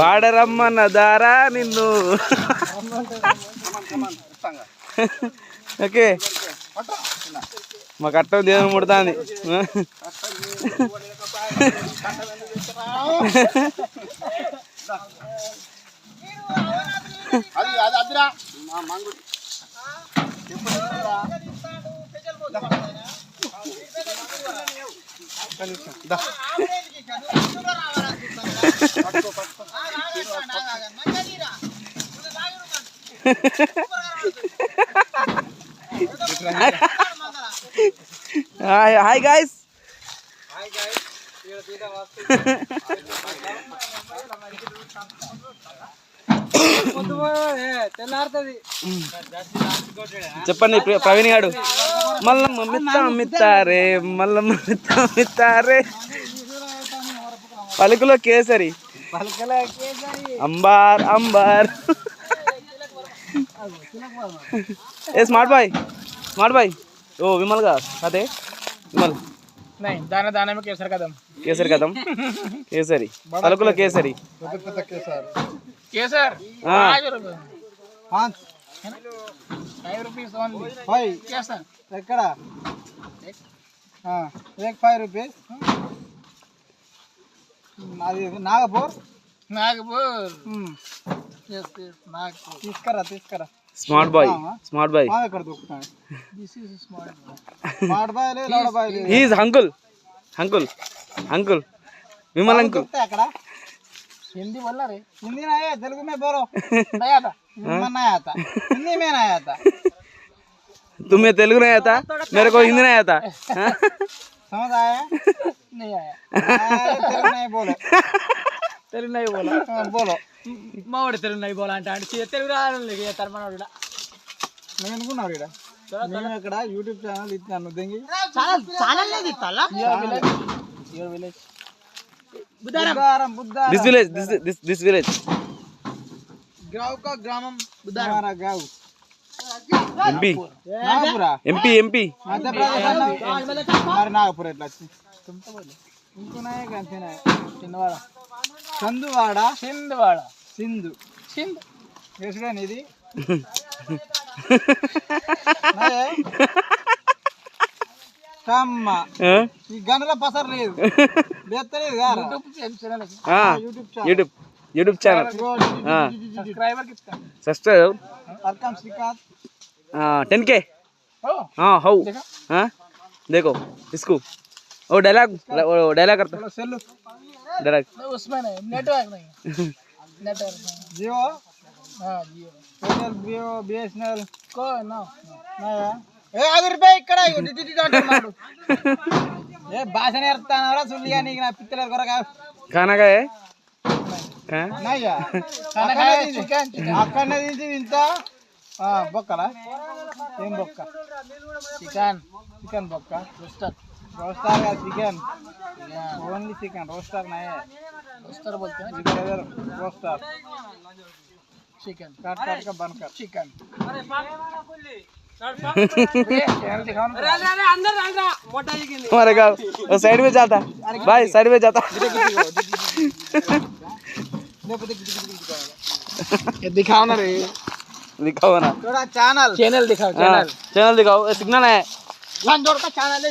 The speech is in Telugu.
పాడరమ్మన్న దారా నిన్ను. ఓకే మా కట్టం దేవుని ముడుతుంది. Hi guys. చెప్పండి ప్రవీణ్ గారు. మల్లమ్మ మిత్తారే మల్లమ్మ మిత్తారే పలుకులో కేసరి అంబార్ అంబార్. ఏ స్మార్ట్ బాయ్ ఓ విమల్ గా అదే విమల్ दाना में केसर कदम కేసరి పలుకులో కేసరి केसर ఎక్కడ 5 రూపీస్. అది నాగపూర్ తీసుకురా. స్మార్ట్ బాయ్ ఎక్కడ దొరుకుతాయి? స్మార్ట్ బాయ్ లేదు, లౌడ బాయ్ లేదు. Is uncle Vimal uncle. అక్కడ हिंदी बोलना रे. हिंदी नहीं है, तेलुगु में बोलो. नहीं आता, नहीं आता, हिंदी में नहीं आता. तुम्हें तेलुगु नहीं आता, मेरे को हिंदी नहीं आता. समझ आया? नहीं आया. तेलुगु नहीं बोलो. तेलुगु नहीं बोला. बोलो. మావాడు తెలుగు నై బోలా అంటే తెలుగు రాలేదు తరమనోడు. నేను అనుకున్నావు ఇక్కడ నేను ఇక్కడ యూట్యూబ్ ఛానల్ ఇస్తాను. దెంగి ఛానల్ లేదు ఇస్తాలా. Your village Buddharam. this village गांव का ग्रामम बुद्धारम. हमारा गांव MP नागपुरा MP मध्य प्रदेश. हमारे नागपुर इतना तुम तो बोले इनको नहीं कहते ना. चंदवाड़ा सिंधु कैसे निधि కమ్మ ఈ గంటల పసర్ లేదు. బెత్తలేదు గారు యూట్యూబ్ ఛానల్ సబ్స్క్రైబ్ अरकम श्रीकांत 10K. हाँ हाउ देखो इसको वो डायलॉग करता सेलू डायलॉग उसमें नहीं नेटवर्क नहीं. जियो जियो BSNL को नो ఏ 5 రూపాయలు ఇక్కడ డిటిటి అంటున్నాడు. ఏ భాష నేర్తానరా సుల్లిగా నీకు నా పిత్తల కొరక खाना का है నయ్యా అక్కడనే దించి ఇంత బొక్కలా. ఏం బొక్క? చికెన్ బొక్క. Rooster chicken only chicken rooster నయ్యే. रोस्टर बोलते हैं. रोस्टर चिकन काट का बनकर चिकन. हमारे गाँव वो साइड में जाता भाई, साइड में जाता. दिखाओ ना रे, दिखाओ ना थोड़ा चैनल दिखाओ. चैनल दिखाओ. सिग्नल है लंडोर का चैनल है.